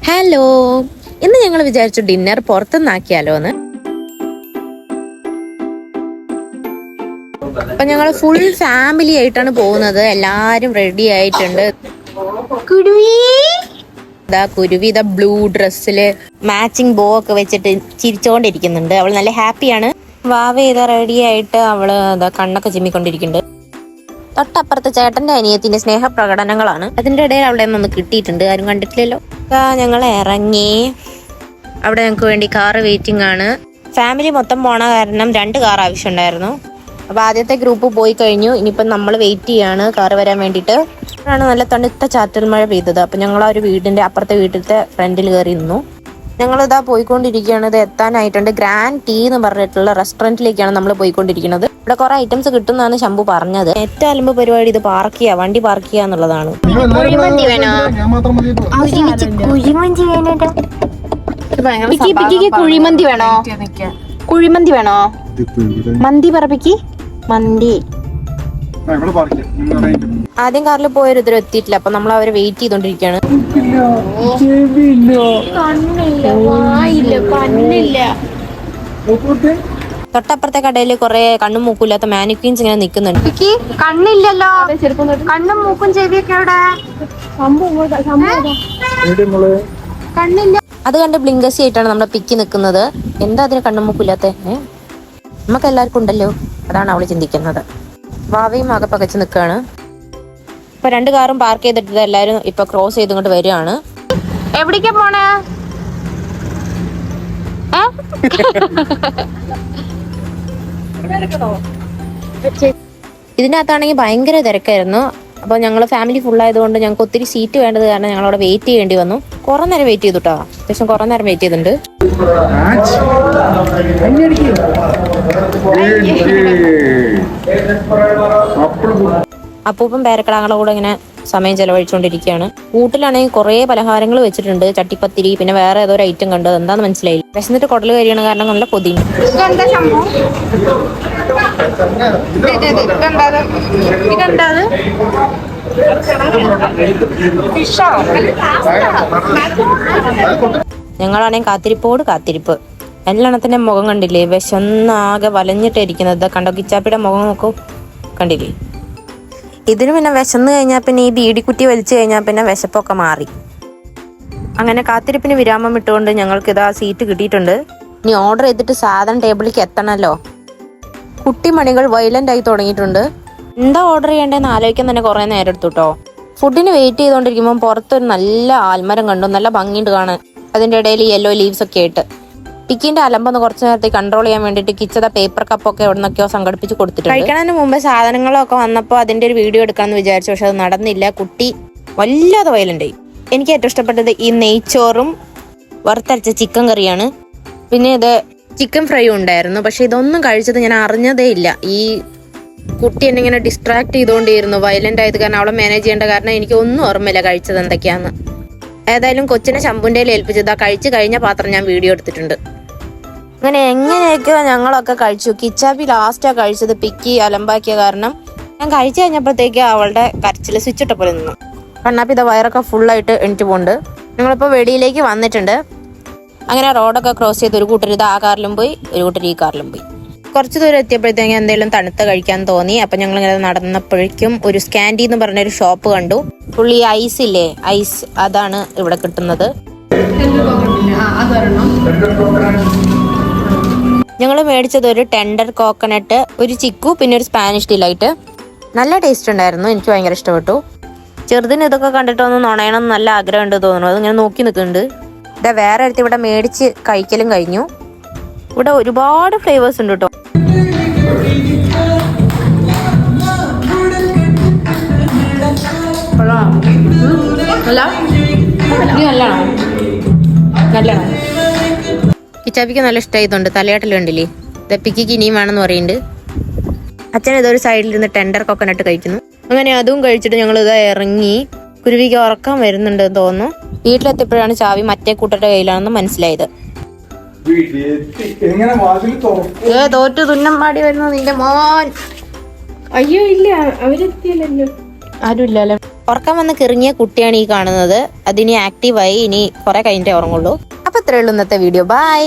Hello, ഇന്ന് ഞങ്ങൾ വിചാരിച്ചു ഡിന്നർ പുറത്തുനിന്നാക്കിയാലോ എന്ന്. അപ്പൊ ഞങ്ങൾ ഫുൾ ഫാമിലി ആയിട്ടാണ് പോകുന്നത്. എല്ലാരും റെഡി ആയിട്ടുണ്ട്. കുരുവി ഇതാ ബ്ലൂ ഡ്രസ്സില് മാച്ചിങ് ബോ ഒക്കെ വെച്ചിട്ട് ചിരിച്ചോണ്ടിരിക്കുന്നുണ്ട്. അവൾ നല്ല ഹാപ്പിയാണ്. വാവ ഇതാ റെഡി ആയിട്ട് അവള് ഇതാ കണ്ണൊക്കെ ചിമ്മിക്കൊണ്ടിരിക്കുന്നുണ്ട്. തൊട്ടപ്പുറത്ത് ചേട്ടന്റെ അനിയത്തിന്റെ സ്നേഹപ്രകടനങ്ങളാണ്. അതിന്റെ ഇടയിൽ അവിടെ ഒന്ന് കിട്ടിയിട്ടുണ്ട്, ആരും കണ്ടിട്ടില്ലല്ലോ. ഞങ്ങൾ ഇറങ്ങി. അവിടെ ഞങ്ങൾക്ക് വേണ്ടി കാറ് വെയിറ്റിംഗ് ആണ്. ഫാമിലി മൊത്തം പോണ കാരണം 2 കാർ ആവശ്യമുണ്ടായിരുന്നു. അപ്പൊ ആദ്യത്തെ ഗ്രൂപ്പ് പോയി കഴിഞ്ഞു. ഇനിയിപ്പം നമ്മൾ വെയിറ്റ് ചെയ്യാണ് കാറ് വരാൻ വേണ്ടിയിട്ട്. ആണ് നല്ല തണുത്ത ചാറ്റൽ മഴ പെയ്തത്. അപ്പൊ ഞങ്ങൾ ആ ഒരു വീടിന്റെ അപ്പുറത്തെ വീട്ടിലത്തെ ഫ്രണ്ടിൽ കയറി നിന്നു. ഞങ്ങളിതാ പോയിക്കൊണ്ടിരിക്കുകയാണ്. ഇത് എത്താനായിട്ടുണ്ട്. ഗ്രാൻഡ് ടീ എന്ന് പറഞ്ഞിട്ടുള്ള റെസ്റ്റോറന്റിലേക്കാണ് നമ്മൾ പോയിക്കൊണ്ടിരിക്കുന്നത്. ഇവിടെ കുറെ ഐറ്റംസ് കിട്ടുന്നതാണ് ശംഭു പറഞ്ഞത്. ഏറ്റവും അലമ്പ് പരിപാടി ഇത് പാർക്ക് ചെയ്യുക, വണ്ടി പാർക്ക് ചെയ്യുക എന്നുള്ളതാണ്. കുഴിമന്തി വേണോ? കുഴിമന്തി വേണോ? മന്തി പറപ്പിക്ക് മന്തി. ആദ്യം കാറിൽ പോയൊരു ഇതുവരെ എത്തിയിട്ടില്ല. അപ്പൊ നമ്മൾ അവരെ വെയിറ്റ് ചെയ്തോണ്ടിരിക്കുകയാണ്. തൊട്ടപ്പുറത്തെ കടയിൽ കുറെ കണ്ണും മൂക്കില്ലാത്ത മാനിക്വീൻസ് ഇങ്ങനെ നിൽക്കുന്നുണ്ട്. കണ്ണില്ലല്ലോ, കണ്ണും മൂക്കും ചെവിയൊക്കെ എവിടെ? കണ്ണില്ല. അത് കണ്ട് ബ്ലിങ്കസി ആയിട്ടാണ് നമ്മുടെ പിക്കി നിൽക്കുന്നത്. എന്താ അതിന് കണ്ണും മൂക്കില്ലാത്ത? നമുക്ക് എല്ലാവർക്കും ഉണ്ടല്ലോ, അതാണ് അവള് ചിന്തിക്കുന്നത്. വാവയും ആകെ പകച്ച് നിൽക്കുകയാണ്. ഇപ്പൊ 2 കാറും പാർക്ക് ചെയ്തിട്ട് എല്ലാരും ഇപ്പൊ ക്രോസ് ചെയ്ത് ഇങ്ങോട്ട് വരികയാണ്. എവിടേക്കാ പോണേ? ഇതിനകത്താണെങ്കിൽ ഭയങ്കര തിരക്കായിരുന്നു. അപ്പൊ ഞങ്ങള് ഫാമിലി ഫുൾ ആയതുകൊണ്ട് ഞങ്ങൾക്ക് ഒത്തിരി സീറ്റ് വേണ്ടത് കാരണം ഞങ്ങൾ അവിടെ വെയിറ്റ് ചെയ്യേണ്ടി വന്നു. കുറെ നേരം വെയിറ്റ് ചെയ്തു കേട്ടോ. അത്യാവശ്യം കുറെ നേരം വെയിറ്റ് ചെയ്തിട്ടുണ്ട്. അപ്പൂപ്പൻ പേരക്കിടാങ്ങളുടെ കൂടെ ഇങ്ങനെ സമയം ചെലവഴിച്ചുകൊണ്ടിരിക്കുകയാണ്. കൂട്ടിലാണെങ്കിൽ കുറെ പലഹാരങ്ങൾ വെച്ചിട്ടുണ്ട്. ചട്ടിപ്പത്തിരി, പിന്നെ വേറെ ഏതോ ഒരു ഐറ്റം കണ്ടു. എന്താന്ന് മനസ്സിലായില്ല. വിശന്നിട്ട് കുടല് കരിയണ കാരണം നല്ല കൊതിയുണ്ട്. ഞങ്ങളാണെങ്കിൽ കാത്തിരിപ്പോട് കാത്തിരിപ്പ്. എല്ലാണത്തിന്റെ മുഖം കണ്ടില്ലേ? വിശന്നാകെ വലഞ്ഞിട്ടിരിക്കുന്നത് കണ്ടോ? കിച്ചാപ്പിയുടെ മുഖം നോക്കൂ, കണ്ടില്ലേ? ഇതിന് പിന്നെ വിശന്ന് കഴിഞ്ഞാൽ പിന്നെ ഈ ബീഡിക്കുറ്റി വലിച്ചു കഴിഞ്ഞാൽ പിന്നെ വിശപ്പൊക്കെ മാറി. അങ്ങനെ കാത്തിരിപ്പിന് വിരാമം ഇട്ടുകൊണ്ട് ഞങ്ങൾക്ക് ഇതാ സീറ്റ് കിട്ടിയിട്ടുണ്ട്. ഇനി ഓർഡർ ചെയ്തിട്ട് സാധനം ടേബിളിലേക്ക് എത്തണല്ലോ. കുട്ടിമണികൾ വയലന്റ് ആയി തുടങ്ങിയിട്ടുണ്ട്. എന്താ ഓർഡർ ചെയ്യേണ്ടതെന്ന് ആലോചിക്കാൻ തന്നെ കുറെ നേരം എടുത്തു കേട്ടോ. ഫുഡിന് വെയിറ്റ് ചെയ്തുകൊണ്ടിരിക്കുമ്പോൾ പുറത്തൊരു നല്ല ആൽമരം കണ്ടു. നല്ല ഭംഗിയുണ്ട് കാണാൻ. അതിന്റെ ഇടയിൽ യെല്ലോ ലീവ്സ് ഒക്കെ ആയിട്ട്. പിക്കിന്റെ അലമ്പൊന്ന് കുറച്ചു നേരത്തേക്ക് കൺട്രോൾ ചെയ്യാൻ വേണ്ടിയിട്ട് കിച്ചത പേപ്പർ കപ്പൊക്കെ എവിടെ നിന്നൊക്കെയോ സംഘടിപ്പിച്ച് കൊടുത്തിട്ടുണ്ട്. കഴിക്കണതിന് മുമ്പ് സാധനങ്ങളൊക്കെ വന്നപ്പോൾ അതിന്റെ ഒരു വീഡിയോ എടുക്കാമെന്ന് വിചാരിച്ചു. പക്ഷെ അത് നടന്നില്ല. കുട്ടി വല്ലാതെ വയലന്റ് ആയി. എനിക്ക് ഏറ്റവും ഇഷ്ടപ്പെട്ടത് ഈ നെയ്ച്ചോറും വറുത്തരച്ച ചിക്കൻ കറിയാണ്. പിന്നെ ഇത് ചിക്കൻ ഫ്രൈ ഉണ്ടായിരുന്നു. പക്ഷെ ഇതൊന്നും കഴിച്ചത് ഞാൻ അറിഞ്ഞതേ ഇല്ല. ഈ കുട്ടി എന്നെ ഇങ്ങനെ ഡിസ്ട്രാക്ട് ചെയ്തുകൊണ്ടിരുന്നു വയലന്റ് ആയത് കാരണം. അവളെ മാനേജ് ചെയ്യേണ്ട കാരണം എനിക്ക് ഒന്നും ഓർമ്മയില്ല കഴിച്ചത് എന്തൊക്കെയാന്ന്. ഏതായാലും കൊച്ചിനെ ശംഭുന്റെ ഏൽപ്പിച്ചത് ആ കഴിച്ചു കഴിഞ്ഞ പാത്രം ഞാൻ വീഡിയോ എടുത്തിട്ടുണ്ട്. അങ്ങനെ എങ്ങനെയൊക്കെയോ ഞങ്ങളൊക്കെ കഴിച്ചു. കിച്ചാപ്പി ലാസ്റ്റാ കഴിച്ചത്. പിക്കി അലമ്പാക്കിയ കാരണം ഞാൻ കഴിച്ചു കഴിഞ്ഞപ്പോഴത്തേക്ക് അവളുടെ കരച്ചിൽ സ്വിച്ച് ഇട്ട പോലെ നിന്നു. കണ്ണാപ്പി ഇതാ വയറൊക്കെ ഫുള്ളായിട്ട് എണിറ്റ് പോകുന്നുണ്ട്. ഞങ്ങളിപ്പോൾ വെളിയിലേക്ക് വന്നിട്ടുണ്ട്. അങ്ങനെ റോഡൊക്കെ ക്രോസ് ചെയ്ത് ഒരു കൂട്ടർ ഇത് ആ കാറിലും പോയി, ഒരു കൂട്ടർ ഈ കാറിലും പോയി. കുറച്ച് ദൂരം എത്തിയപ്പോഴത്തേക്കും എന്തെങ്കിലും തണുത്ത കഴിക്കാൻ തോന്നി. അപ്പം ഞങ്ങളിങ്ങനെ നടന്നപ്പോഴേക്കും ഒരു സ്കാൻഡി എന്ന് പറഞ്ഞൊരു ഷോപ്പ് കണ്ടു. പുള്ളി ഐസ് ഇല്ലേ, ഐസ് അതാണ് ഇവിടെ കിട്ടുന്നത്. ഞങ്ങൾ മേടിച്ചത് ഒരു ടെൻഡർ കോക്കനട്ട്, ഒരു ചിക്കു, പിന്നെ ഒരു സ്പാനിഷ് ഡിലൈറ്റ്. നല്ല ടേസ്റ്റ് ഉണ്ടായിരുന്നു. എനിക്ക് ഭയങ്കര ഇഷ്ടപ്പെട്ടു. ചെറുതിന് ഇതൊക്കെ കണ്ടിട്ടൊന്ന് നുണയണം നല്ല ആഗ്രഹമുണ്ട് തോന്നുന്നു. അതിങ്ങനെ നോക്കി നിൽക്കുന്നുണ്ട്. ഇതാ വേറെ അടുത്ത് ഇവിടെ മേടിച്ച് കഴിക്കലും കഴിഞ്ഞു. ഇവിടെ ഒരുപാട് ഫ്ലേവേഴ്സ് ഉണ്ട് കേട്ടോ. കിച്ചാപ്പിക്ക് നല്ല ഇഷ്ടമായതുകൊണ്ട് തലയാട്ടൽ കണ്ടില്ലേ? പിക്കിക്ക് ഇനിയും വേണമെന്ന് പറയുന്നുണ്ട്. അച്ഛൻ ഇതൊരു സൈഡിലിരുന്ന് ടെൻഡർ കോക്കനട്ട് കഴിക്കുന്നു. അങ്ങനെ അതും കഴിച്ചിട്ട് ഞങ്ങൾ ഇതാ ഇറങ്ങി. കുരുവിക്ക് ഉറക്കം വരുന്നുണ്ട് തോന്നുന്നു. വീട്ടിലെത്തിയപ്പോഴാണ് ചാവി മറ്റേ കൂട്ടരുടെ കയ്യിലാണെന്ന് മനസ്സിലായത്. തോറ്റു തുന്നം പാടി വരുന്നു നിന്റെ മോൻ. അയ്യോ ഇല്ല, അവരെത്തിയല്ലോ. ആരും ഇല്ലല്ലോ. ഉറക്കം വന്ന് കിറങ്ങിയ കുട്ടിയാണ് ഈ കാണുന്നത്. അതിനി ആക്റ്റീവായി, ഇനി കുറെ കഴിഞ്ഞിട്ടേ ഉറങ്ങുള്ളൂ. അപ്പൊ ഇത്രയേ ഉള്ളൂ ഇന്നത്തെ വീഡിയോ. ബൈ.